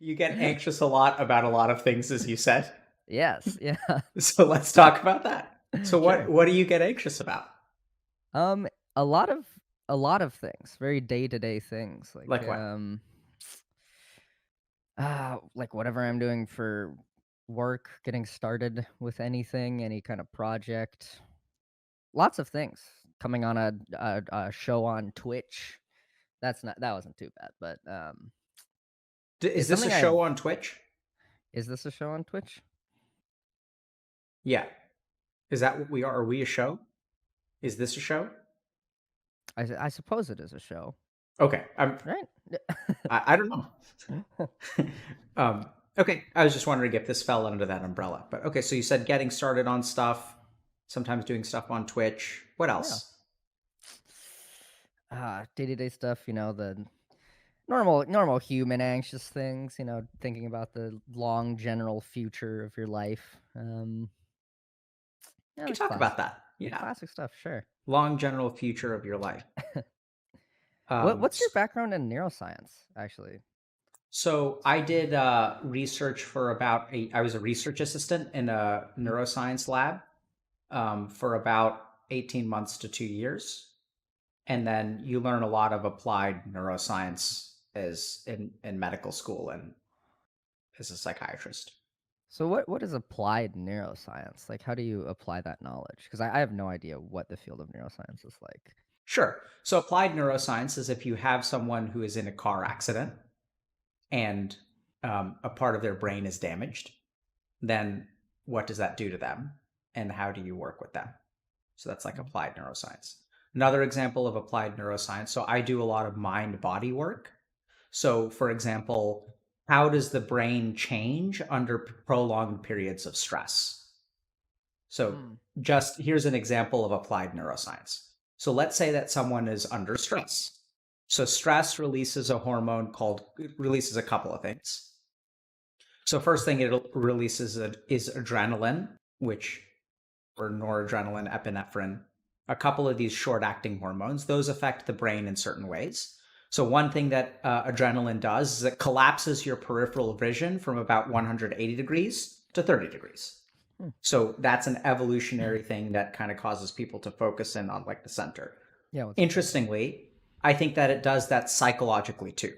You get anxious a lot about a lot of things, as you said. Yes, yeah. So let's talk about that. So what Sure. what do you get anxious about? Um, a lot of a lot of things, very day-to-day things, Like what? like whatever I'm doing for work, getting started with anything, any kind of project, lots of things. Coming on a show on Twitch, that wasn't too bad, but, Is it's this a something I've show on Twitch? is this a show on Twitch? Yeah. Is that what we are? Are we a show? Is this a show? I suppose it is a show, Okay. right? I don't know. um, okay. I was just wondering if this fell under that umbrella. But okay, so you said getting started on stuff, sometimes doing stuff on Twitch. What Yeah. else? Day-to-day stuff, the normal human anxious things, thinking about the long general future of your life. Yeah, We the can talk about classic that. Yeah. classic stuff, sure. Long general future of your life. What's your background in neuroscience, actually? So I did research for I was a research assistant in a neuroscience lab for about 18 months to 2 years. And then you learn a lot of applied neuroscience as in medical school and as a psychiatrist. So what is applied neuroscience? Like, how do you apply that knowledge? Because I have no idea what the field of neuroscience is like. Sure. So applied neuroscience is if you have someone who is in a car accident and a part of their brain is damaged, then what does that do to them? And how do you work with them? So that's like Mm. applied neuroscience. Another example of applied neuroscience. So I do a lot of mind body work. So, for example, how does the brain change under prolonged periods of stress? So, Mm. just here's an example of applied neuroscience. So, let's say that someone is under stress. So, stress releases a hormone called, it releases a couple of things. So, first thing it releases is adrenaline, which or noradrenaline, epinephrine, a couple of these short acting hormones. Those affect the brain in certain ways. So, one thing that adrenaline does is it collapses your peripheral vision from about 180 degrees to 30 degrees. Hmm. So, that's an evolutionary thing that kind of causes people to focus in on like the center. Yeah, what's the center? Interestingly, I think that it does that psychologically too.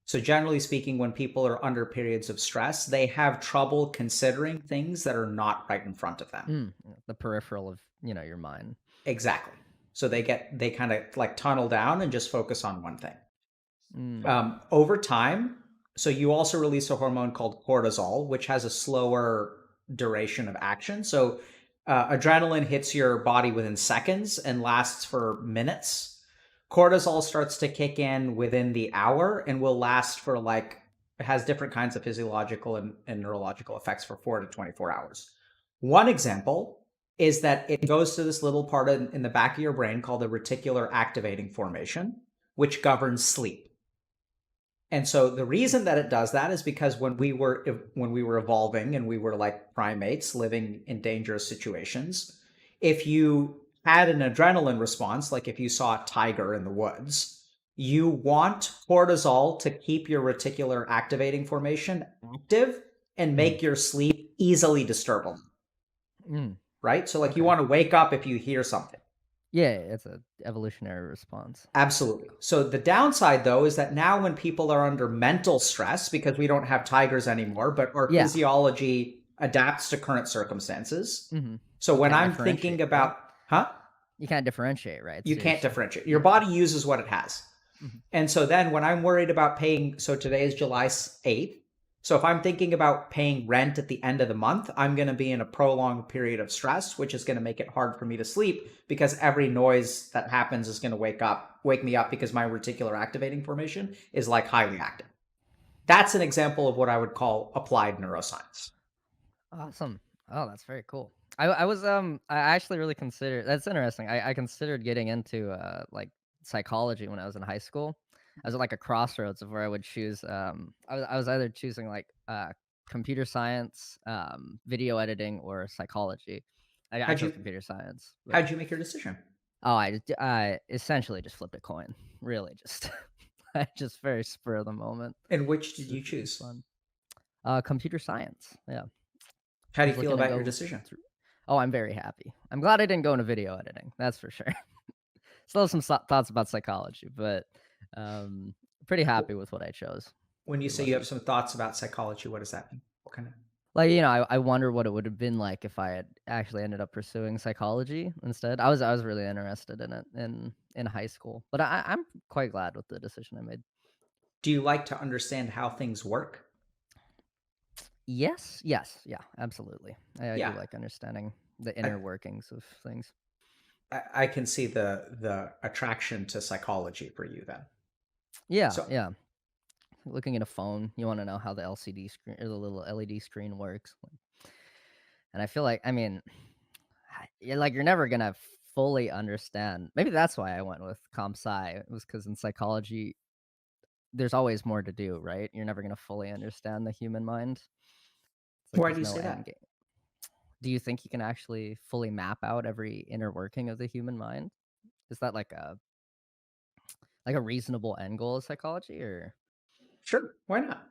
So, generally speaking, when people are under periods of stress, they have trouble considering things that are not right in front of them. Yeah, the peripheral of your mind. Exactly. So they kind of like tunnel down and just focus on one thing. Mm. Over time, so you also release a hormone called cortisol, which has a slower duration of action. So adrenaline hits your body within seconds and lasts for minutes. Cortisol starts to kick in within the hour and will last for like, it has different kinds of physiological and neurological effects for 4 to 24 hours. One example is that it goes to this little part in the back of your brain called the reticular activating formation, which governs sleep. And so the reason that it does that is because when we were evolving and we were like primates living in dangerous situations, if you had an adrenaline response, like if you saw a tiger in the woods, you want cortisol to keep your reticular activating formation active and Mm. make your sleep easily disturbable, Mm. right? So like you Okay. want to wake up if you hear something. Yeah, it's a evolutionary response. Absolutely. So the downside though is that now when people are under mental stress because we don't have tigers anymore, but our Yeah. physiology adapts to current circumstances. Hmm. So You when can't I'm differentiate, thinking right? about, huh? You can't differentiate, right? You So you're can't just differentiate. Your yeah. body uses what it has. Mhm. And so then when I'm worried about paying, so today is July 8th. So if I'm thinking about paying rent at the end of the month, I'm going to be in a prolonged period of stress, which is going to make it hard for me to sleep because every noise that happens is going to wake me up because my reticular activating formation is like highly active. That's an example of what I would call applied neuroscience. Awesome. Oh, that's very cool. I actually really considered that's interesting. I considered getting into like psychology when I was in high school. I was at like a crossroads of where I would choose I was either choosing like computer science, video editing or psychology. I How'd chose you computer science, but how'd you make your decision? Oh, I essentially just flipped a coin. Really, just I just very spur of the moment. And which did It was you really choose? fun. Computer science. Yeah, How I do you was feel looking to about your go decision? through. Oh, I'm very happy. I'm glad I didn't go into video editing. That's for sure. Still have some thoughts about psychology, but um, pretty happy with what I chose. When you Pretty say you have lucky. some thoughts about psychology, what does that mean? What kind of Like, I wonder what it would have been like if I had actually ended up pursuing psychology instead. I was really interested in it in high school, but I'm quite glad with the decision I made. do you like to understand how things work? Yes, yes, yeah, absolutely. I do Yeah. like understanding the I, inner workings of things. I can see the attraction to psychology for you then. Yeah, So yeah. Looking at a phone, you want to know how the LCD screen or the little LED screen works, and I feel like, I mean, you're never gonna fully understand. Maybe that's why I went with comp sci. It was because in psychology, there's always more to do, right? You're never gonna fully understand the human mind. It's like why do there's you no say end that? game. Do you think you can actually fully map out every inner working of the human mind? Is that like a reasonable end goal of psychology, or Sure, why not?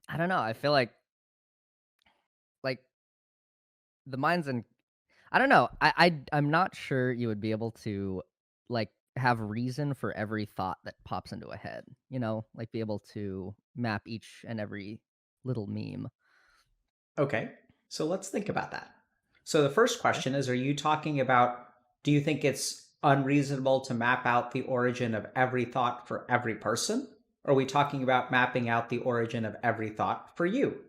I don't know. I feel like the mind's in. I don't know. I'm not sure you would be able to like have reason for every thought that pops into a head. Like be able to map each and every little meme. Okay, so let's think about that. So the first Okay. question is, are you talking about, do you think it's unreasonable to map out the origin of every thought for every person? Or are we talking about mapping out the origin of every thought for you?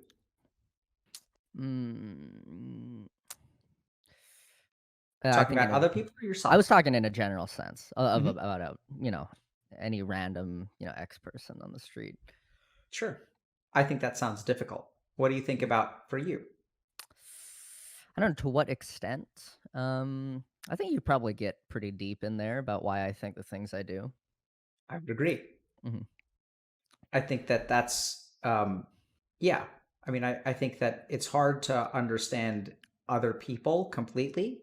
Mm, I Talking think about in a other people or I was yourself? talking in a general sense Hmm. about any random X person on the street. Sure. I think that sounds difficult. What do you think Mm. about for you? I don't know to what extent. I think you probably get pretty deep in there about why I think the things I do. I would agree. Hmm. I think that yeah. I mean, I think that it's hard to understand other people completely,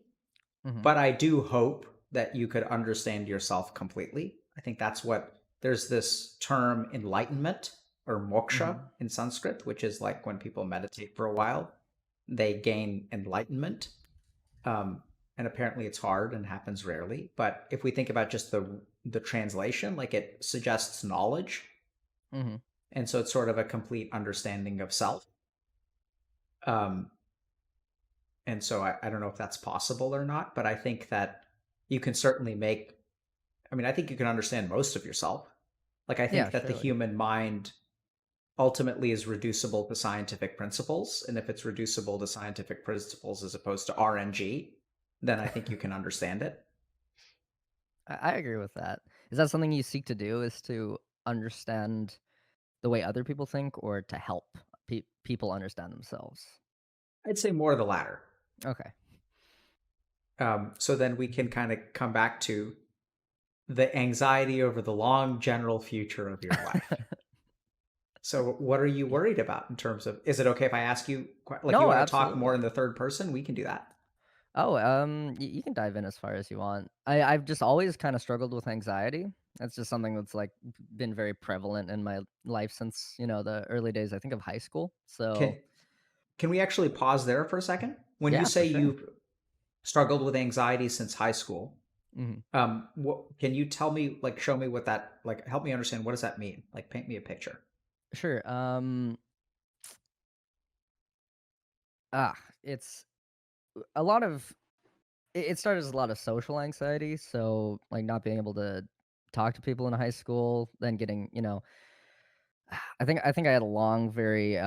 Hmm. but I do hope that you could understand yourself completely. I think that's what there's this term enlightenment or moksha Hmm. in Sanskrit, which is like when people meditate for a while, they gain enlightenment. Um, and apparently it's hard and happens rarely. But if we think about just the translation, like it suggests knowledge, Hmm. and so it's sort of a complete understanding of self. Um, and so I don't know if that's possible or not, but I think that you can certainly make. I mean, I think you can understand most of yourself. Like I Yeah, think that the surely. human mind ultimately is reducible to scientific principles, and if it's reducible to scientific principles as opposed to RNG, then I think you can understand it. I agree with that. Is that something you seek to do? Is to understand the way other people think, or to help people understand themselves? I'd say more of the latter. Okay. So then we can kind of come back to the anxiety over the long general future of your life. So what are you worried about in terms of, is it okay if I ask you, like you No, want to talk more absolutely. in the third person? We can do that. Oh, you can dive in as far as you want. I've just always kind of struggled with anxiety. That's just something that's like been very prevalent in my life since the early days. I think of high school. So Can can we actually pause there for a second? When you yeah, say for sure. you've struggled with anxiety since high school, Hmm. what can you tell me, like show me what that, like help me understand, what does that mean? Like paint me a picture. Sure. It's a lot of it started as a lot of social anxiety. So like not being able to talk to people in high school, then getting I think I had a long, very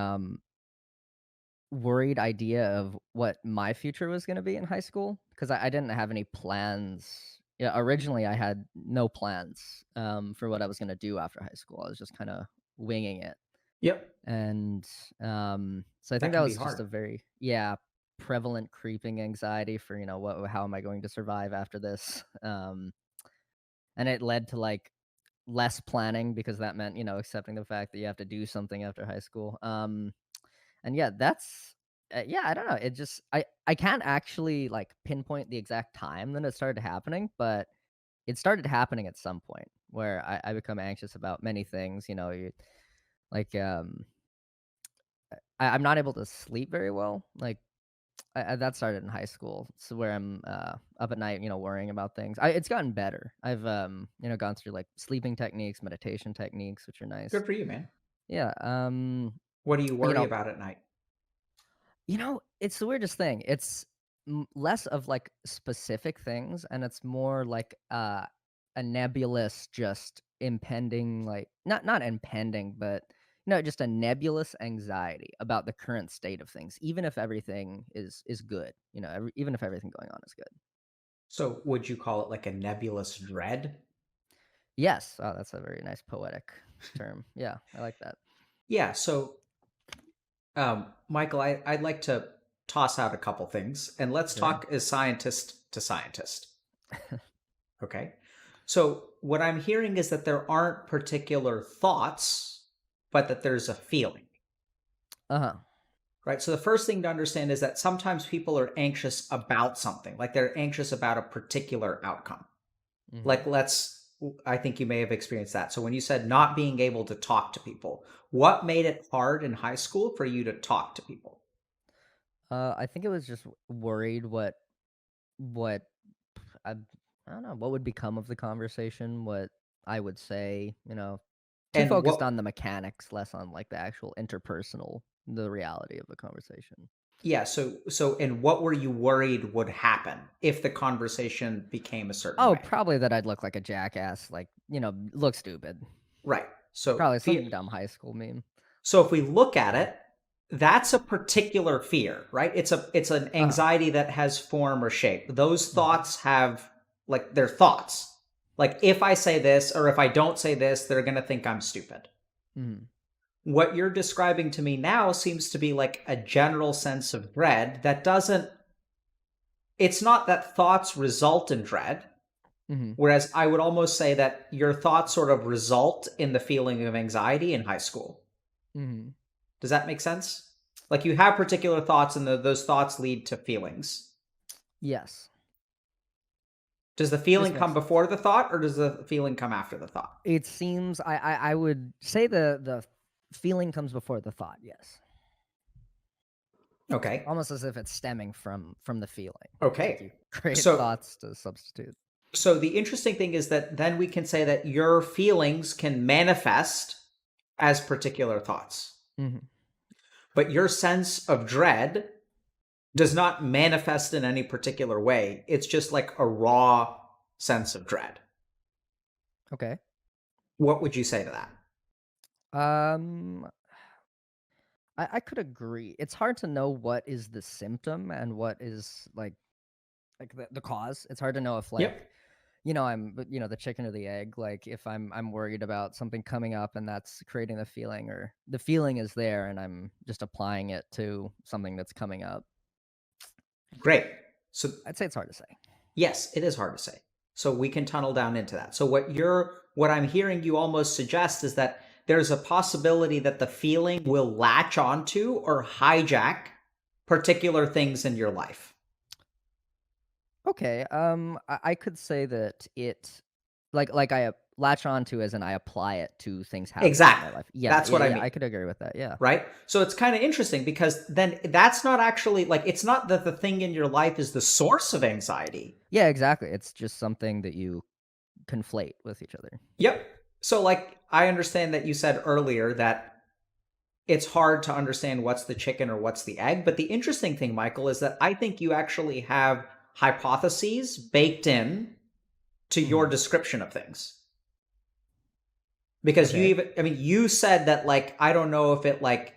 worried idea of what my future was gonna be in high school, 'cause I didn't have any plans. Yeah, originally, I had no plans, for what I was gonna do after high school. I was just kinda winging it, Yep, and, so I think that that can be was just hard. a very prevalent creeping anxiety for, what how am I going to survive after this? And it led to, like, less planning because that meant, accepting the fact that you have to do something after high school, and yeah, that's Yeah, I don't know. It just I can't actually like pinpoint the exact time that it started happening, but it started happening at some point where I become anxious about many things. You know, you like I'm not able to sleep very well. Like that started in high school, so where I'm up at night, worrying about things. It's gotten better. I've gone through like sleeping techniques, meditation techniques, which are nice. Good for you, man. Yeah. What do you You worry know, about at night? it's the weirdest thing. It's less of like specific things, and it's more like a nebulous, just impending, like not impending, but just a nebulous anxiety about the current state of things, even if everything is good. Even if everything going on is good. So, would you call it like a nebulous dread? Yes. Oh, that's a very nice poetic term. Yeah, I like that. Yeah. So, Michael, I'd like to toss out a couple things, and let's Sure. talk as scientist to scientist. Okay. So, what I'm hearing is that there aren't particular thoughts, but that there's a feeling, Uh huh. right? So, the first thing to understand is that sometimes people are anxious about something, like they're anxious about a particular outcome. Hmm. Like, I think you may have experienced that. So, when you said not being able to talk to people, what made it hard in high school for you to talk to people? I think it was just worried what I I don't know, what would become of the conversation, what I would say, too And focused what on the mechanics, less on like the actual interpersonal, the reality of the conversation. Yeah, and what were you worried would happen if the conversation became a certain Oh, way? probably that I'd look like a jackass, like, look stupid. Right. So Probably some dumb high school meme. if we look at it, that's a particular fear, right? It's an Uh-huh. anxiety that has form or shape. Those Mhm. thoughts have like they're thoughts. Like if I say this or if I don't say this, they're going to think I'm stupid. Mhm. What you're describing to me now seems to be like a general sense of dread that doesn't it's not that thoughts result in dread. Mhm. Whereas I would almost say that your thoughts sort of result in the feeling of anxiety in high school. Mhm. Does that make sense? Like you have particular thoughts and those thoughts lead to feelings. Yes. Does the feeling This makes come sense. before the thought or does the feeling come after the thought? It seems I would say the feeling comes before the thought, yes. Okay. Almost as if it's stemming from the feeling. It's like Okay. you create So thoughts to substitute. the interesting thing is that then we can say that your feelings can manifest as particular thoughts. Mhm. But your sense of dread does not manifest in any particular way. It's just like a raw sense of dread. Okay. What would you say to that? Um, I could agree. It's hard to know what is the symptom and what is like the cause. It's hard to know if like Yep. the chicken or the egg. Like if I'm worried about something coming up and that's creating the feeling, or the feeling is there and I'm just applying it to something that's coming up. Great. So I'd say it's hard to say. yes, it is hard to say. So we can tunnel down into that. So what I'm hearing you almost suggest is that there's a possibility that the feeling will latch onto or hijack particular things in your life. Okay. I could say that it, like I latch onto as in I apply it to things happening in my Exactly. life. Yeah, That's yeah, what I yeah. mean. I could agree with that. Yeah. Right? So it's kind of interesting because then that's not actually like it's not that the thing in your life is the source of anxiety. Yeah, exactly. It's just something that you conflate with each other. Yep. So like I understand that you said earlier that it's hard to understand what's the chicken or what's the egg, but the interesting thing, Michael, is that I think you actually have hypotheses baked in to your Hmm. description of things. Because Okay. you said that like I don't know if it like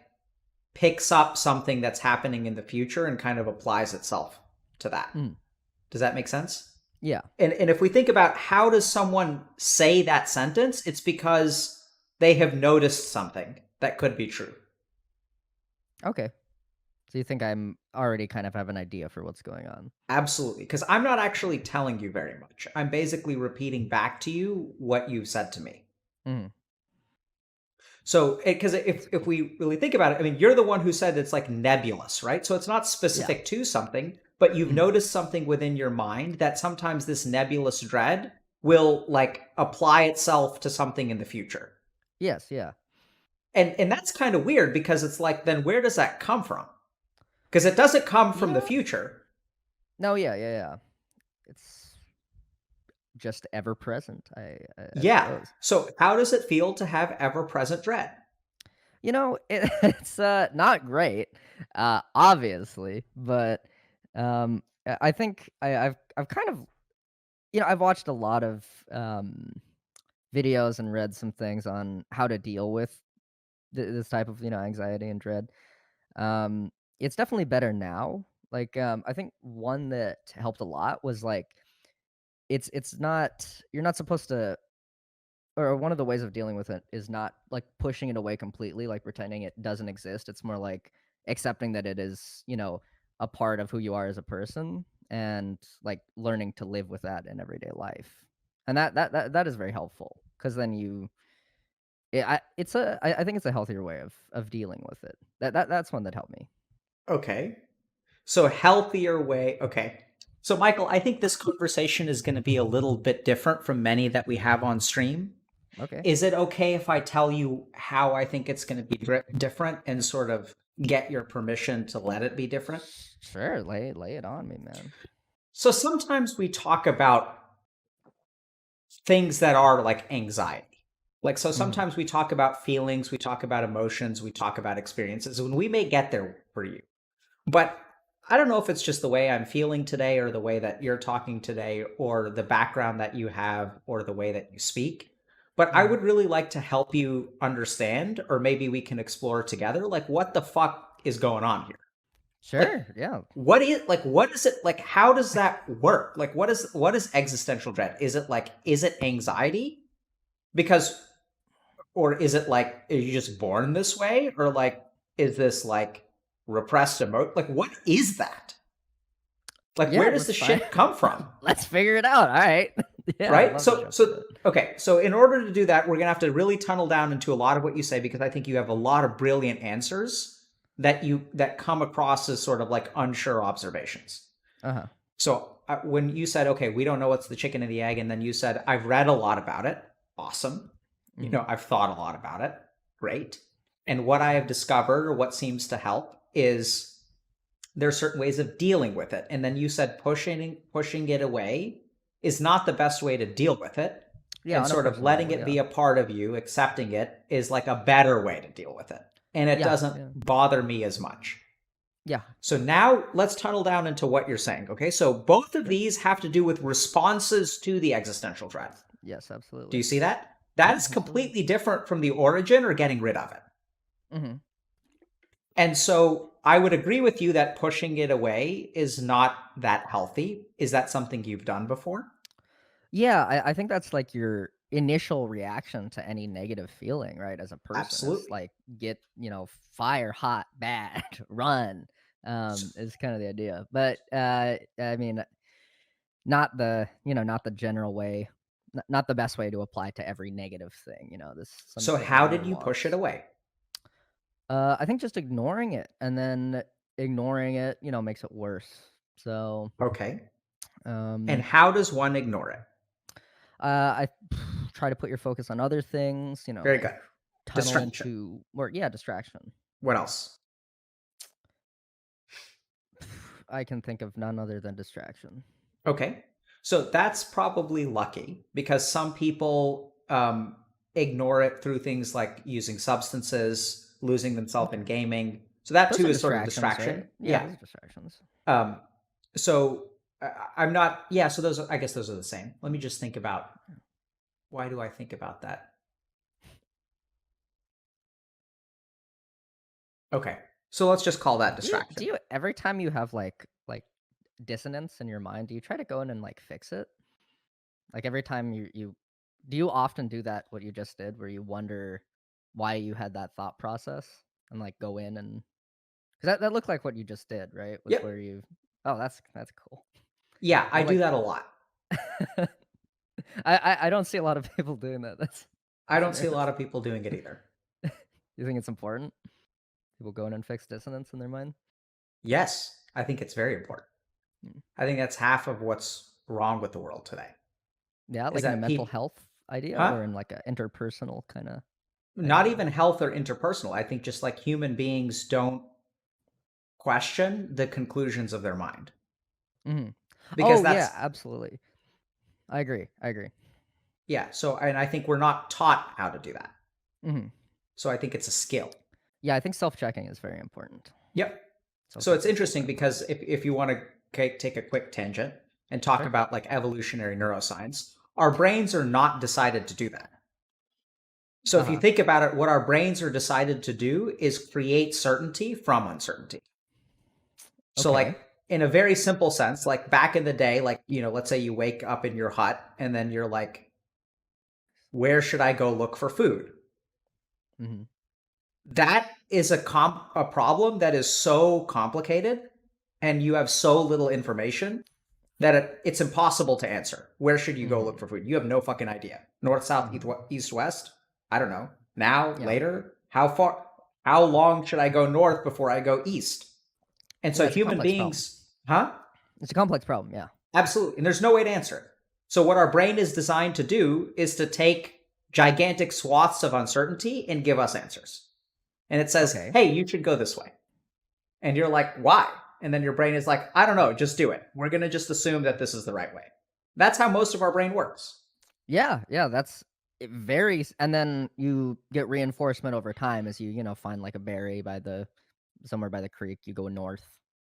picks up something that's happening in the future and kind of applies itself to that. Mm. Does that make sense? Yeah. And if we think about how does someone say that sentence, it's because they have noticed something that could be true. Okay. So you think I'm already kind of have an idea for what's going on? Absolutely. Because I'm not actually telling you very much. I'm basically repeating back to you what you've said to me. Hmm. So, because if we really think about it, I mean, you're the one who said it's like nebulous, right? So it's not Yeah. specific to something, but you've Mhm. noticed something within your mind that sometimes this nebulous dread will like apply itself to something in the future. Yes, yeah. And that's kind of weird because it's like, then where does that come from? Because it doesn't come from the Yeah. future. No, yeah, yeah, yeah. It's just ever present, I Yeah. suppose. So how does it feel to have ever present dread? It's, not great, obviously, but, I think I've kind of I've watched a lot of, videos and read some things on how to deal with this type of, anxiety and dread. Um, it's definitely better now. Like, I think one that helped a lot was, like, it's not you're not supposed to or one of the ways of dealing with it is not, like, pushing it away completely, like, pretending it doesn't exist. It's more like accepting that it is, a part of who you are as a person and, like, learning to live with that in everyday life. And that is very helpful because then I think it's a healthier way of dealing with it. That's one that helped me. Okay. So healthier way. Okay. So Michael, I think this conversation is going to be a little bit different from many that we have on stream. Okay. Is it okay if I tell you how I think it's going to be different and sort of get your permission to let it be different? Sure, lay it on me, man. So sometimes we talk about things that are like anxiety. Like, so Mhm. sometimes we talk about feelings, we talk about emotions, we talk about experiences, and we may get there for you. But I don't know if it's just the way I'm feeling today or the way that you're talking today or the background that you have or the way that you speak. But I Mhm. would really like to help you understand, or maybe we can explore together, like what the fuck is going on here? Like, Sure, yeah. what is it like? How does that work? Like, what is existential dread? Is it anxiety? Because, or is it like, are you just born this way? Or like, is this like repressed emotion? Like, what is that? Like, Yeah, where does the let's find shit come from? let's figure it out, alright. Yeah, I'd Right? love to So, jump into so, it. okay. So, in order to do that, we're going to have to really tunnel down into a lot of what you say because I think you have a lot of brilliant answers that come across as sort of like unsure observations. Uh-huh. So, when you said, okay, we don't know what's the chicken and the egg, and then you said, I've read a lot about it. Awesome. Mhm. I've thought a lot about it. Great. And what I have discovered or what seems to help is there are certain ways of dealing with it. And then you said pushing it away is not the best way to deal with it. Yeah, And on a sort of personal letting level, it yeah. be a part of you, accepting it is like a better way to deal with it. And it Yeah, doesn't yeah. bother me as much. Yeah, So now let's tunnel down into what you're saying. Okay. So both of sure. these have to do with responses to the existential threat. Yes, Do absolutely. you see that? That Yeah, is absolutely. completely different from the origin or getting rid of it. Mhm. And so I would agree with you that pushing it away is not that healthy. Is that something you've done before? Yeah, I think that's, like, your initial reaction to any negative feeling, right, as a person is, Absolutely. like, get, fire hot, bad, run, So, is kinda the idea. But, I mean, not the general way, not the best way to apply to every negative thing, there's some so there's how more did you push it nuance. away? I think just ignoring it, and then ignoring it, makes it worse. So, Okay. And um, how does one ignore it? I try to put your focus on other things, Very like good. tunnel Distraction. into or yeah, distraction. What else? I can think of none other than distraction. Okay. So that's probably lucky because some people ignore it through things like using substances, losing themselves in Okay. gaming. So that Those too are is sort of distractions, right? distraction. Yeah, Yeah. those are distractions. Um, so I'm not, yeah, so I guess those are the same. Let me just think about why do I think about that? Okay. So let's just call that Do distraction. you every time you have like dissonance in your mind, do you try to go in and like fix it? Like every time you do you often do that what you just did where you wonder why you had that thought process and like go in and cuz that looked like what you just did, right? Was Yep. where you Oh, that's cool. Yeah, I I'm do like that a lot. I don't see a lot of people doing that. I That's don't see a lot interesting. of people doing it either. You think it's important? People go in and fix dissonance in their mind? Yes, I think it's very important. Hmm. I think that's half of what's wrong with the world today. Yeah, Is like in a that mental people, health idea huh? or in like a interpersonal kind of Not idea? even health or interpersonal. I think just like human beings don't question the conclusions of their mind Hmm. because Oh yeah, that's absolutely. I agree. I agree. yeah. So and I think we're not taught how to do that. Hmm. So I think it's a skill. Yeah, I think self-checking is very important. Yep. So it's Self-checking is super interesting because important. if you want to take a quick tangent and talk Sure. about like evolutionary neuroscience, our brains are not decided to do that. So if you Uh-huh. think about it, what our brains are decided to do is create certainty from uncertainty. So Okay. like in a very simple sense, like back in the day, like, let's say you wake up in your hut and then you're like, where should I go look for food? Hmm. That is a problem that is so complicated and you have so little information that it's impossible to answer. Where should you go look Hmm. for food? You have no fucking idea. North, south, Hmm. east, west? I don't know. Now, Yeah. later? How far? How long should I go north before I go east? And Yeah, so it's a human complex problem. beings, huh? It's a complex problem. Yeah. Absolutely. And there's no way to answer it. So what our brain is designed to do is to take gigantic swaths of uncertainty and give us answers. And it says, Okay. hey, you should go this way. And you're like, why? And then your brain is like, I don't know, just do it. We're going to just assume that this is the right way. That's how most of our brain works. Yeah, yeah, that's it varies, and then you get reinforcement over time as you find like a berry by the somewhere by the creek. You go north.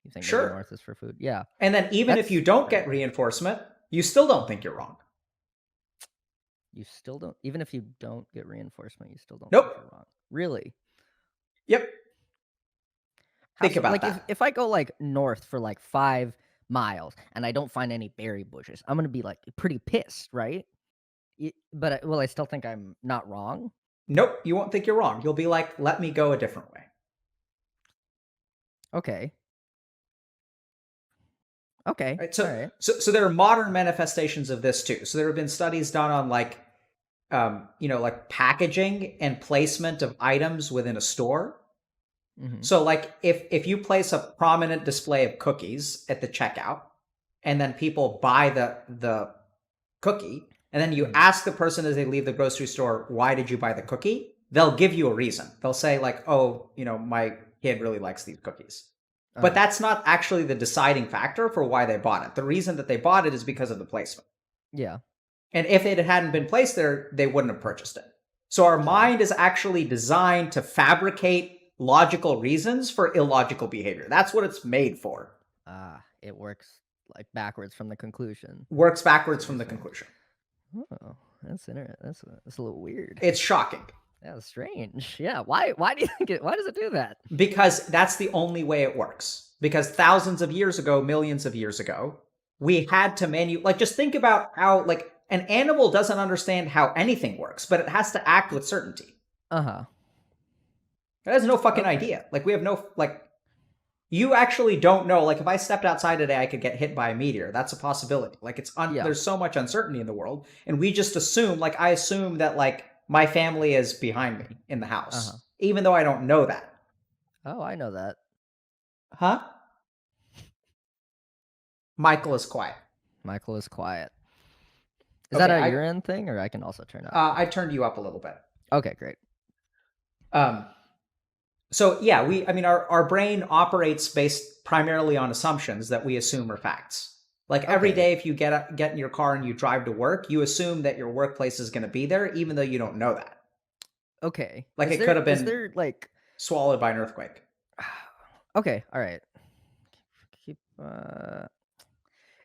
You think maybe Sure. north is for food. Yeah, And then even if you that's don't very get interesting. reinforcement, you still don't think you're wrong. You still don't, even if you don't get reinforcement, you still don't Nope. think you're wrong. Really? Yep. How Think so? about Like if that. if I go like north for like 5 miles and I don't find any berry bushes, I'm gonna be like pretty pissed, right? But will I still think I'm not wrong? Nope. You won't think you're wrong. You'll be like, let me go a different way. Okay. Okay. Right? All So, right. so there are modern manifestations of this too. So there have been studies done on like, like packaging and placement of items within a store. Mm-hmm. So like if you place a prominent display of cookies at the checkout and then people buy the cookie and then you Mm-hmm. ask the person as they leave the grocery store, why did you buy the cookie? They'll give you a reason. They'll say like, oh, my kid really likes these cookies. But Uh-huh. that's not actually the deciding factor for why they bought it. The reason that they bought it is because of the placement. Yeah. And if it hadn't been placed there, they wouldn't have purchased it. So our True. mind is actually designed to fabricate logical reasons for illogical behavior. That's what it's made for. Ah, it works like backwards from the conclusion. Works That's backwards what from you're the saying. conclusion. Oh, that's interesting. That's a little weird. It's shocking Yeah, strange. Yeah. Why do you think it? Why does it do that? because that's the only way it works. Because thousands of years ago, millions of years ago, we had to like just think about how like an animal doesn't understand how anything works, but it has to act with certainty. Uh huh. It has no fucking Okay. idea. Like we have no like you actually don't know. Like if I stepped outside today, I could get hit by a meteor. That's a possibility. Like Yeah. there's so much uncertainty in the world, and we just assume. Like I assume that like my family is behind me in the Uh huh. house, even though I don't know that. Oh, I know that. Huh? Michael is quiet. Michael is quiet. Is that Okay, a urine thing, or I can also turn up? I turned you up a little bit. Okay, great. Um, so yeah, I mean, our brain operates based primarily on assumptions that we assume are facts. Like every Okay. day, if you get in your car and you drive to work, you assume that your workplace is going to be there, even though you don't know that. Okay. Like Is it could there have is been there like swallowed by an earthquake. okay, all right. Keep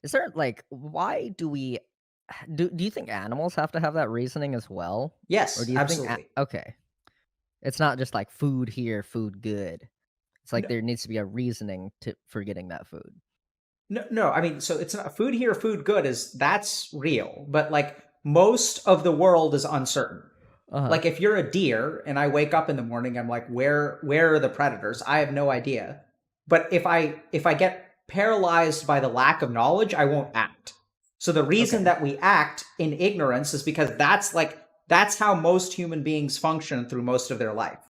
is there like why do we do you think animals have to have that reasoning as well? Or Yes, do you think absolutely. okay. It's not just like food here, food good. It's like No, there needs to be a reasoning to for getting that food. no, no. I mean, so it's not food here, food good is that's real, but like most of the world is uncertain. Uh-huh. Like if you're a deer and I wake up in the morning, I'm like, where are the predators? I have no idea. But if I get paralyzed by the lack of knowledge, I won't act. So the reason Okay. that we act in ignorance is because that's how most human beings function through most of their life.